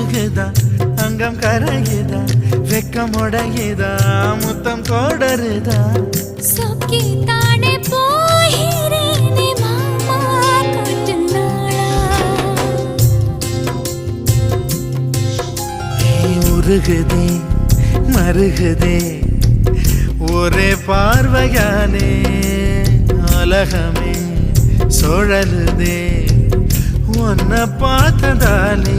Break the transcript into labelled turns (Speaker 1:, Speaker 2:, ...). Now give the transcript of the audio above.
Speaker 1: உருகுதா அங்கம் கரையுதா வெக்கம் உடையுதா முத்தம் கோடருதா
Speaker 2: சொக்கி தானே போகிறேனே மாமா கொஞ்ச நாளா
Speaker 1: உருகுதே மருகுதே ஒரே பார்வையானே உலகமே சுழலுதே உன்னை பார்த்ததாலே